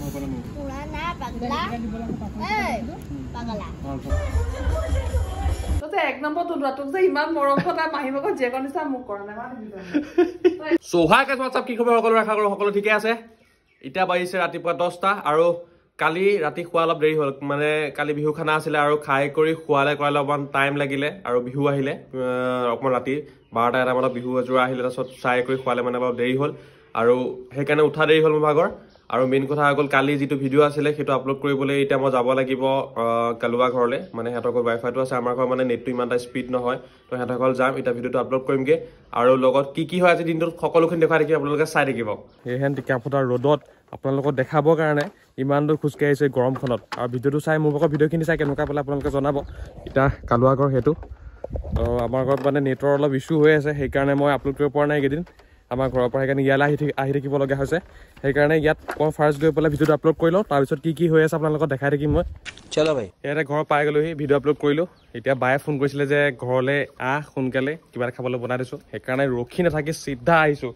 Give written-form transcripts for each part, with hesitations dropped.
Purana pagla. Pagla. তো এক number তুলুৱাটোক যে ইমান মৰম কথা মাহিমক জেগৰ নিচা মোক কৰা নাই মানে সোহাই কাজ WhatsApp কি খবৰ সকলো আশা কৰো সকলো ঠিকে আছে এতিয়া বাজিছে ৰাতিপুৱা 10টা আৰু কালি ৰাতি খোৱা অলপ দেৰি হ'ল মানে কালি বিহু খানা আছিল আৰু খাই কৰি খোৱালে কৰালে অকমান টাইম লাগিলে আৰু বিহু আহিলে অকমান ৰাতি 12টা এটা মানত বিহু যোৱা আহিলে তাৰছত চাই কৰি খোৱালে মানে অলপ দেৰি হ'ল আৰু সেইকাৰণে উঠা দেৰি হ'ল মোৰ ভাগৰ আৰু মেইন কথা হ'ল কালি যেটো ভিডিও আছিল সেটো আপলোড কৰিবলৈ এতিয়া মই যাব লাগিব কালুৱা ঘৰলে মানে হেতক ওয়াইফাইটো আছে আমাৰ ঘৰ মানে নেটটো ইমানটা স্পীড নহয় তো হেতক ঘৰ যাম এটা ভিডিওটো আপলোড কৰিমগে আৰু লগত কি হয় আজি দিনটোত সকলোখিনি দেখাই দেখি আপোনালোকে চাই থাকিব হেহেন টিকাফটাৰ ৰ'দত আপোনালোকক দেখাবৰ কাৰণে ইমান দূৰ খুজকাই আছে গৰমখনত আৰু ভিডিওটো চাই মোৰ ভাগৰ ভিডিওখিনি চাই কেনেকুৱা পালে আপোনালোকে জনাব এটা কালুৱা ঘৰ হেতু আমাৰ ঘৰত মানে নেটৰ অলপ ইস্যু হৈ আছে সেই কাৰণে মই আপলোড কৰিব পৰা নাই এদিন আমাৰ ঘৰৰ পৰা সেইকাৰণে ইয়ালৈ আহি থাকিব লগা হৈছে সেইকাৰণে ইয়াত মই ফাৰ্ষ্ট গৈ পেলাই ভিডিওটো আপলোড কৰি লওঁ তাৰপিছত কি হৈ আছে আপোনালোকক দেখাই থাকিম মই চলো ভাই ইয়াতে ঘৰ পাই গ'লোহি ভিডিও আপলোড কৰিলোঁ এতিয়া বায়ে ফোন কৰিছিলে যে ঘৰলৈ সোনকালে কিবা এটা খাবলৈ বনাই দিছোঁ সেইকাৰণে ৰখি নাথাকি চিধা আহিছোঁ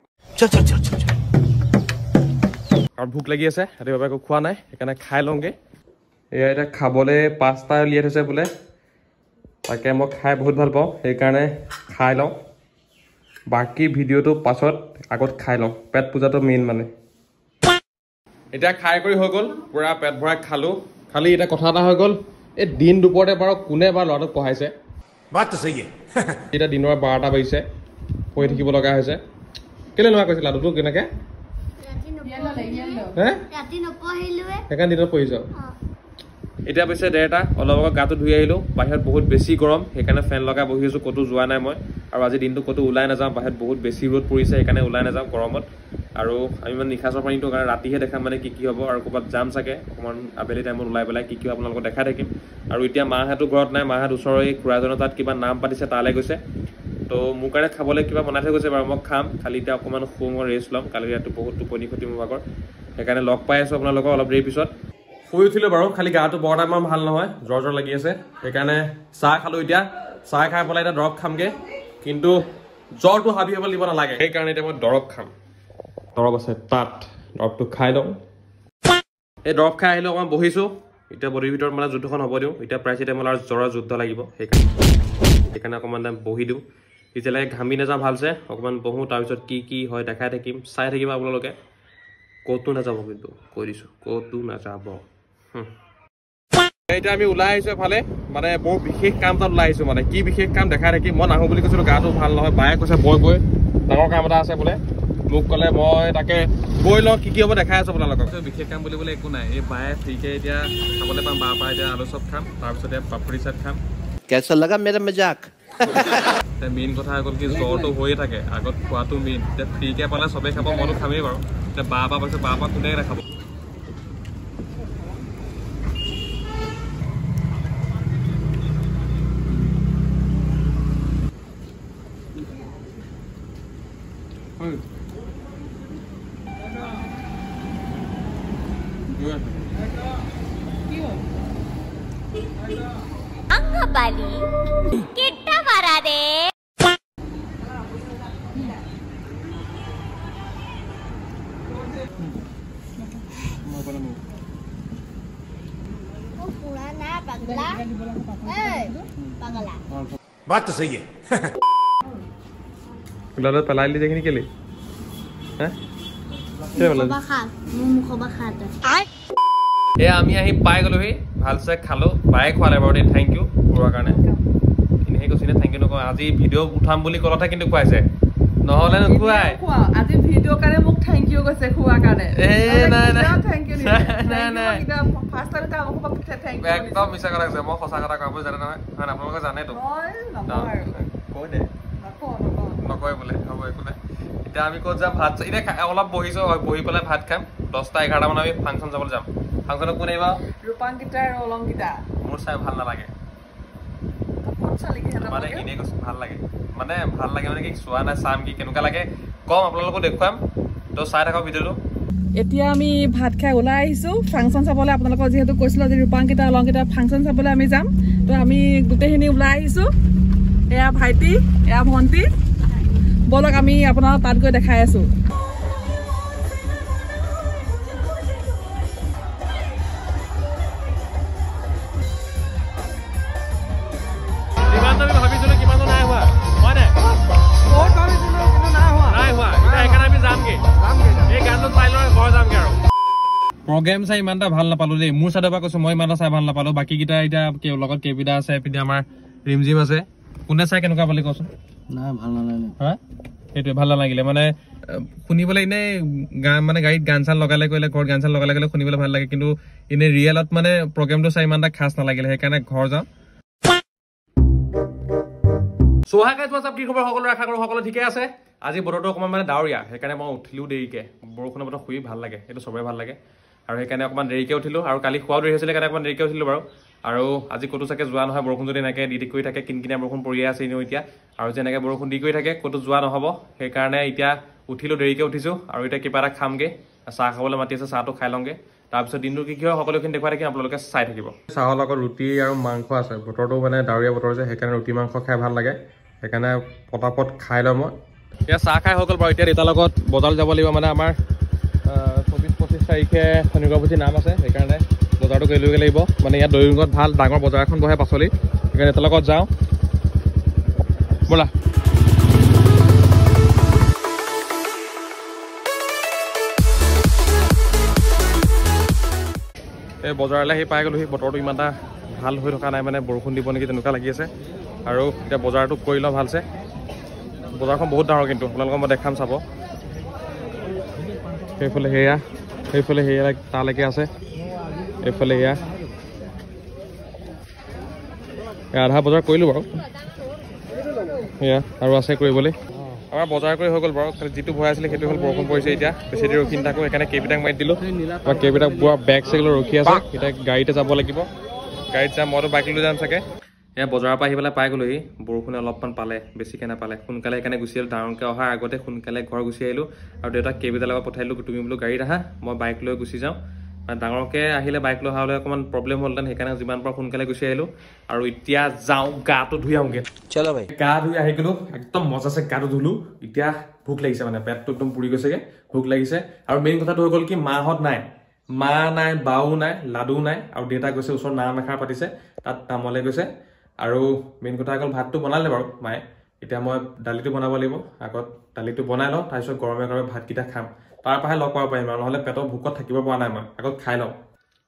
আৰু ভোক লাগি আছে ৰাতিপুৱা একো খোৱা নাই সেইকাৰণে খাই লওঁগৈ এয়া এতিয়া খাবলৈ পাস্তা উলিয়াই থৈছে বোলে তাকে মই খাই বহুত ভাল পাওঁ সেইকাৰণে খাই লওঁ বাকি ভিডিওটো পাছত আগত খাই লওঁ পেট পূজাটো মেইন মানে এটা খাই কৰি হৈ গ'ল পুৰা পেট ভৰাই খালো খালি এটা কথা এটা হৈ গ'ল এই দিন দুপৰতে বাৰু কোনে বা ল'ৰাটোক পঢ়াইছে বাত তো সহি এটা দিনৰ 12টা বাজিছে পঢ়ি থাকিব লগা হৈছে কেলে নোৱা কৈছিল লাডুটো কেনেকে ৰাতি নপঢ়িলোৱে সেইকাৰণে দিনত পঢ়িছ এতিয়া পিছে ডেৰটা অলপ গাটো ধুই আহিলোঁ বাহিৰত বহুত বেছি গৰম সেইকাৰণে ফেন লগাই বহি আছোঁ ক'তো যোৱা নাই মই আৰু আজি দিনটো ক'তো ওলাই নাযাওঁ বাহিৰত বহুত বেছি ৰ'দ পৰিছে সেইকাৰণে ওলাই নাযাওঁ গৰমত আৰু আমি মানে নিশাচৰ পানীটো কাৰণে ৰাতিহে দেখাম মানে কি হ'ব আৰু ক'ৰবাত যাম চাগে অকণমান আবেলি টাইমত ওলাই পেলাই কি আপোনালোকক দেখাই থাকিম আৰু এতিয়া মাহঁতো ঘৰত নাই মাহঁত ওচৰৰে খুৰাজনৰ তাত কিবা নাম পাতিছে তালৈ গৈছে তো মোৰ কাৰণে খাবলৈ কিবা বনাই থৈ গৈছে বাৰু মই খাম খালি এতিয়া অকণমান শুওঁ ৰেষ্ট ল'ম কালি ৰাতি বহুত টোপনি ক্ষতি মোৰ ভাগৰ সেইকাৰণে লগ পাই আছোঁ আপোনালোকক অলপ দেৰি পিছত শুই উঠিলোঁ বাৰু খালি গাটো বৰ টাইম ভাল নহয় জ্বৰ লাগি আছে সেইকাৰণে চাহ খালোঁ এতিয়া চাহ খাই পেলাই এতিয়া দৰৱ খামগৈ কিন্তু জ্বৰটো হাবি হ'বলৈ দিব নালাগে সেইকাৰণে এতিয়া মই দৰৱ খাম দৰৱ আছে তাত দৰৱটো খাই লওঁ এই দৰৱ খাই আহিলোঁ অকণমান বহিছোঁ এতিয়া বডিৰ ভিতৰত মানে যুদ্ধখন হ'ব দিওঁ এতিয়া প্ৰাইচিটামল আৰু জ্বৰৰ যুদ্ধ লাগিব সেইকাৰণে অকণমান বহি দিওঁ তেতিয়ালৈকে ঘামি নাযাওঁ ভালছে অকণমান বহোঁ তাৰপিছত কি হয় দেখাই থাকিম চাই থাকিব আপোনালোকে ক'তো নাযাব কিন্তু কৈ দিছোঁ ক'তো নাযাব এতিয়া আমি ওলাই আহিছোঁ এফালে মানে বৰ বিশেষ কাম এটাত ওলাই আহিছোঁ মানে কি বিশেষ কাম দেখাই থাকিম মই নাহোঁ বুলি কৈছিলোঁ গাটো ভাল নহয় বায়ে কৈছে বৈ ডাঙৰ কাম এটা আছে বোলে মোক ক'লে মই তাকে গৈ লওঁ কি হ'ব দেখাই আছোঁ আপোনালোকক বিশেষ কাম বুলিবলৈ একো নাই এই বায়ে ফ্ৰীকৈ এতিয়া খাবলৈ পাম বাৰ পৰা এতিয়া আলু চপ খাম তাৰপিছতে পাপৰি চাট খাম কেঁচা লগা মেৰা মজাক মেইন কথা হৈ গ'ল কি জ্বৰটো হৈয়ে থাকে আগত খোৱাটো মেইন এতিয়া ফ্ৰীকৈ পালে চবেই খাব মইতো খামেই বাৰু এতিয়া বাৰ পৰা পাইছোঁ বাৰ পৰা কোনে নাখাব Bali kita marade Purana pagla pagla बात तो सही है लड़त पलाई ली देखनी के लिए हैं क्या बोला मुखबा खाता এ আমি আহি পাই গ'লোহি ভালছে খালোঁ বায়ে খোৱালে বাৰু দেই থেংক ইউ খোৱাৰ কাৰণে এনেহে কৈছিলে থেংক ইউ নকওঁ আজি ভিডিঅ' উঠাম বুলি ক'লতে কিন্তু খুৱাইছে নহ'লে নোখোৱাই আজি ভিডিঅ' কাৰণে মোক থেংক ইউ কৈছে খোৱাৰ কাৰণে একদম মিছা কথা কৈছে মই সঁচা কথা ক'ব জানে নহয় আপোনালোকে জানেতো কৈ দে নকয় বোলে হ'ব একো নাই এতিয়া আমি ক'ত যাম ভাত এতিয়া অলপ বহিছোঁ বহি পেলাই ভাত খাম 10টা 11টা মান আমি ফাংচন যাবলৈ যাম ফাংচনত কোন আহিব ৰূপাংকিতা আৰু অলংকিতা মোৰ চাই ভাল নালাগে মানে এনেই কৈছোঁ ভাল লাগে মানে কি চোৱা নাই চাম কি কেনেকুৱা লাগে কম আপোনালোকক দেখুৱাম তো চাই থাকক ভিডিঅ'টো এতিয়া আমি ভাত খাই ওলাই আহিছোঁ ফাংচন চাবলৈ আপোনালোকক যিহেতু কৈছিলোঁ আজি ৰূপাংকিতা অলংকিতা ফাংচন চাবলৈ আমি যাম তো আমি গোটেইখিনি ওলাই আহিছোঁ এয়া ভাইটি এয়া ভণ্টি বলক আমি আপোনালোকক তাত গৈ দেখাই আছোঁ প্ৰগ্ৰেম চাই ইমান এটা ভাল নাপালো দেই মোৰ চাইডৰ পৰা কৈছো মই ইমান এটা চাই ভাল নাপালো বাকী কেইটা এতিয়া লগত কেবিদা আছে এপিনে আমাৰ ৰিমজিম আছে কোনে চাই কেনেকুৱা বুলি কচোন নাই ভাল নালাগে হা সেইটোৱে ভাল নালাগিলে মানে শুনিবলৈ এনে গান মানে গাড়ীত গান চান লগালে কৰিলে ঘৰত গান চান লগালে গ'লে শুনিবলৈ ভাল লাগে কিন্তু এনে ৰিয়েলত মানে প্ৰগ্ৰেমটো চাই ইমান এটা খাছ নালাগিলে সেইকাৰণে ঘৰ যাওঁ সোহাগে তোমাক কি খবৰ সকলো আশা কৰো সকলো ঠিকে আছে আজি বতৰটো অকমান মানে ডাৱৰীয়া সেইকাৰণে মই উঠিলো দেৰিকে বৰষুণৰ বতৰ শুই ভাল লাগে এইটো চবৰে ভাল লাগে আৰু সেইকাৰণে অকমান দেৰিকে উঠিলো আৰু কালি খোৱাও দেৰি হৈছিলে কাৰণে অকমান দেৰিকে উঠিলো বাৰু আৰু আজি ক'তো চাগে যোৱা নহয় বৰষুণ যদি এনেকৈ দি কৰি থাকে কিনকিনীয়া বৰষুণ পৰিয়ে আছে এনেও এতিয়া আৰু যেনেকৈ বৰষুণ দি কৰি থাকে ক'তো যোৱা নহ'ব সেইকাৰণে এতিয়া উঠিলো দেৰিকে উঠিছো আৰু এতিয়া কিবা এটা খামগে চাহ খাবলৈ মাতি আছে চাহটো খাই লওঁগে তাৰপিছত দিনটো কি হয় সকলোখিনি দেখুৱাই থাকিম আপোনালোকে চাই থাকিব চাহৰ লগত ৰুটি আৰু মাংস আছে বতৰটো মানে ডাৱৰীয়া বতৰ যে সেইকাৰণে ৰুটি মাংস খাই ভাল লাগে সেইকাৰণে পটাপট খাই লওঁ মই এতিয়া চাহ খাই হৈ গ'ল বাৰু এতিয়া দেউতাৰ লগত বজাৰ যাব লাগিব মানে আমাৰ 24-25 তাৰিখে শনিগড়পুঠি নাম আছে সেইকাৰণে বজাৰটো কৰি ল'ব লাগিব মানে ইয়াত দৈৰুঙত ভাল ডাঙৰ বজাৰ এখন বহে পাচলি সেইকাৰণে দেউতাৰ লগত যাওঁ ব'লা এই বজাৰলৈ আহি পাই গ'লোহি বতৰটো ইমান এটা ভাল হৈ থকা নাই মানে বৰষুণ দিব নেকি তেনেকুৱা লাগি আছে আৰু এতিয়া বজাৰটো কৰি লওঁ ভালছে বজাৰখন বহুত ডাঙৰ কিন্তু আপোনালোকক মই দেখাম চাব সেইফালে সেয়া তালৈকে আছে এইফালে এয়া আধা বজাৰ কৰিলোঁ বাৰু সেয়া আৰু আছে কৰিবলৈ আমাৰ বজাৰ কৰি হৈ গ'ল বাৰু যিটো ভয় আছিলে সেইটো হ'ল বৰষুণ পৰিছে এতিয়া বেছি দেৰি ৰখি নাথাকোঁ সেইকাৰণে কেইবিটাক মাৰি দিলোঁ বা কেইবিটাক পুৰা বেগ চেগলৈ ৰখি আছে এতিয়া গাড়ীতে যাব লাগিব গাড়ীত যাম মইতো বাইক লৈ যাম চাগে এয়া বজাৰৰ পৰা আহি পেলাই পাই গ'লোহি বৰষুণে অলপমান পালে বেছিকৈ নাপালে সোনকালে সেইকাৰণে গুচি আহিলোঁ ডাঙৰকৈ অহাৰ আগতে সোনকালে ঘৰ গুচি আহিলোঁ আৰু দেউতাক কেইবিটাৰ লগত পঠাই দিলোঁ তুমি বোলো গাড়ীত আহা মই বাইক লৈ গুচি যাওঁ ডাঙৰকৈ আহিলে বাইক লৈ অহালৈ অকণমান প্ৰব্লেম হ'লহেঁতেন সেইকাৰণে যিমান পাৰোঁ সোনকালে গুচি আহিলোঁ আৰু এতিয়া যাওঁ গাটো ধুই আহোঁগৈ চলো ভাই গা ধুই আহি গ'লোঁ একদম মজাছে গাটো ধুলোঁ এতিয়া ভোক লাগিছে মানে পেটটো একদম পুৰি গৈছেগৈ ভোক লাগিছে আৰু মেইন কথাটো হৈ গ'ল কি মাহঁত নাই মা নাই বাও নাই লাডু নাই আৰু দেউতা গৈছে ওচৰত নাম এষাৰ পাতিছে তাত নামলৈ গৈছে আৰু মেইন কথা হৈ গ'ল ভাতটো বনালে বাৰু মায়ে এতিয়া মই দালিটো বনাব লাগিব আগত দালিটো বনাই লওঁ তাৰপিছত গৰমে গৰমে ভাতকেইটা খাম তাৰ পৰাহে লগ পাব পাৰিম আৰু নহ'লে পেটৰ ভোকত থাকিব পৰা নাই মই আগত খাই লওঁ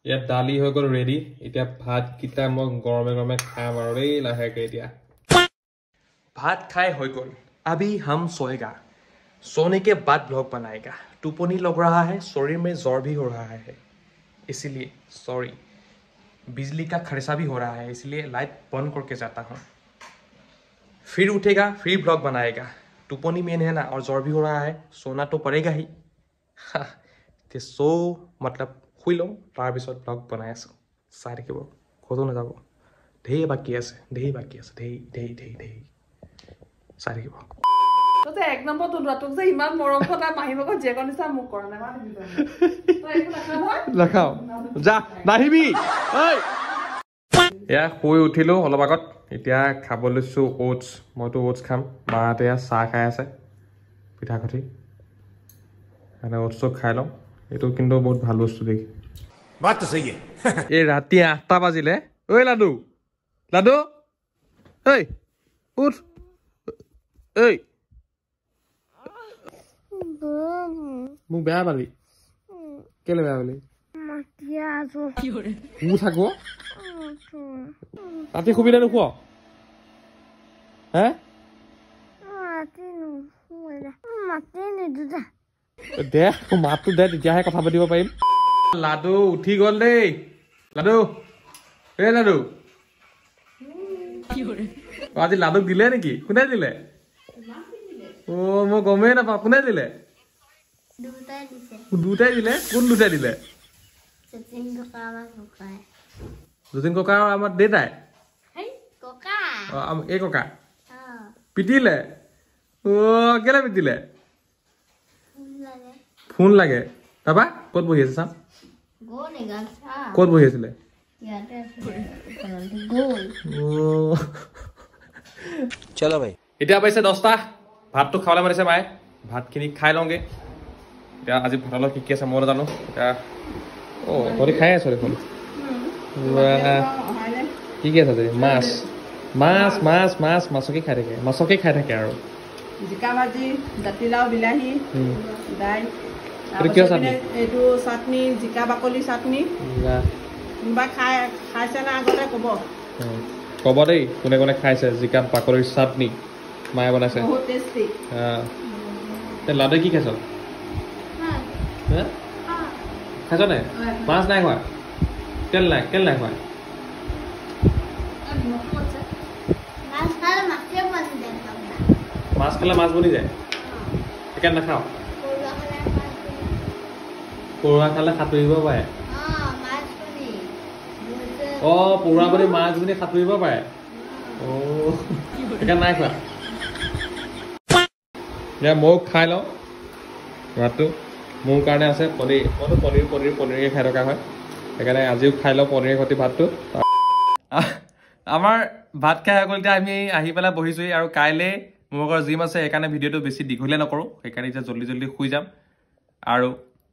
ইয়াত দালি হৈ গ'ল ৰেডি এতিয়া ভাতকেইটা মই গৰমে গৰমে খাম আৰু দেই লাহেকৈ এতিয়া ভাত খাই হৈ গ'ল अभी हम सोएगा सोने के बाद ब्लॉग बनाएगा टुपनी लग रहा है शरीर में ज्वर भी हो रहा है इसीलिए सॉरी बिजली का खर्चा भी हो रहा है इसलिए लाइट बंद करके जाता हूँ फिर उठेगा फिर ब्लॉग बनाएगा टुपनी मेन है ना और ज्वर भी हो रहा है सोना तो पड़ेगा ही ते सो मतलब শুই লওঁ তাৰপিছত ব্লগ বনাই আছোঁ চাই থাকিব ক'তো নাযাব ঢেৰ বাকী আছে চাই থাকিব তই এক নম্বৰ তোক যে ইমান মৰম কথা মাহিবক জেগৰ নিচা মোক কৰা নাই নাখাওঁ যা নাহিবি এয়া শুই উঠিলোঁ অলপ আগত এতিয়া খাব লৈছোঁ অ'টছ মইতো অ'টছ খাম মাহঁতে চাহ খাই আছে পিঠা খুঠি মানে অ'টছটো খাই লওঁ এইটো কিন্তু বহুত ভাল বস্তু দেখি এই ৰাতি 8টা বাজিলে ঐ লাডু ঐ উঠ ঐ মোক বেয়া পালি কেলে বেয়া পালি উঠ আকৌ ৰাতি সুবিধা নোখোৱা হে দে মাতটো দে তেতিয়াহে কথা পাতিব পাৰিম লাডু উঠি গ'ল দেই লাডু আজি লাডুক দিলে নেকি কোনে দিলে অ মই গমেই নাপাওঁ কোনে দিলে দুটাই দিলে কোন দুটাই দিলে যতীন ককা আৰু আমাৰ দেউতাই এই ককা পিটিলে অ কেলে পিটিলে ফোন লাগে তাৰপৰা ক'ত বহি আছে চাম ক'ত বহি আছিলে চলো ভাই এতিয়া পাইছে 10টা ভাতটো খাবলৈ মাতিছে মায়ে ভাতখিনি খাই লওঁগে এতিয়া আজি ভাতৰ লগত কি কি আছে মই নাজানো এতিয়া তহঁতি খাই আছ দেখোন কি কি আছে মাছকে খাই থাকে আৰু জিকা ভাজি জাতিলাও বিলাহী দাইল কিয় চাটনি এইটো চাটনি জিকা বাকলি চাটনি কোনোবা খাইছে না আগতে ক'ব ক'ব দেই কোনে কোনে খাইছে জিকা বাকলিৰ চাটনি মায়ে বনাইছে বহুত টেষ্টি লাডু কি খাইছ খাইছ নাই মাছ নাই খোৱা তেল নাই খোৱা মাছ খালে মাছ বনি যায় সেইকাৰণে নাখাওঁ পৰুৱা খালে সাঁতুৰিব পাৰে পৰুৱা বুলি মাছ বুলি সাঁতুৰিব পাৰে সেইকাৰণে নাই খোৱা এতিয়া ময়ো খাই লওঁ ভাতটো মোৰ কাৰণে আছে পনীৰ মইতো পনীৰে খাই থকা হয় সেইকাৰণে আজিও খাই লওঁ পনীৰৰ সৈতে ভাতটো আমাৰ ভাত খাই হৈ গ'ল এতিয়া আমি আহি পেলাই বহিছোঁহি আৰু কাইলৈ মোৰ ঘৰৰ জিম আছে সেইকাৰণে ভিডিঅ'টো বেছি দীঘলীয়া নকৰোঁ সেইকাৰণে এতিয়া জল্দি শুই যাম আৰু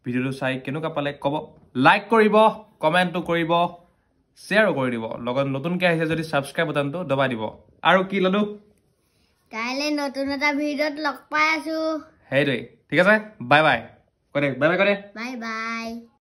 ভিডিঅ'টো চাই কেনেকুৱা পালে ক'ব লাইক কৰিব কমেণ্টটো কৰিব শ্বেয়াৰো কৰি দিব লগত নতুনকৈ আহিছে যদি ছাবস্ক্ৰাইব বাটনটো দবাই দিব আৰু কি ললো কাইলৈ নতুন এটা ভিডিঅ'ত লগ পাই আছো সেইটোৱেই ঠিক আছে বাই বাই কৰে বাই বাই কৰে বাই বাই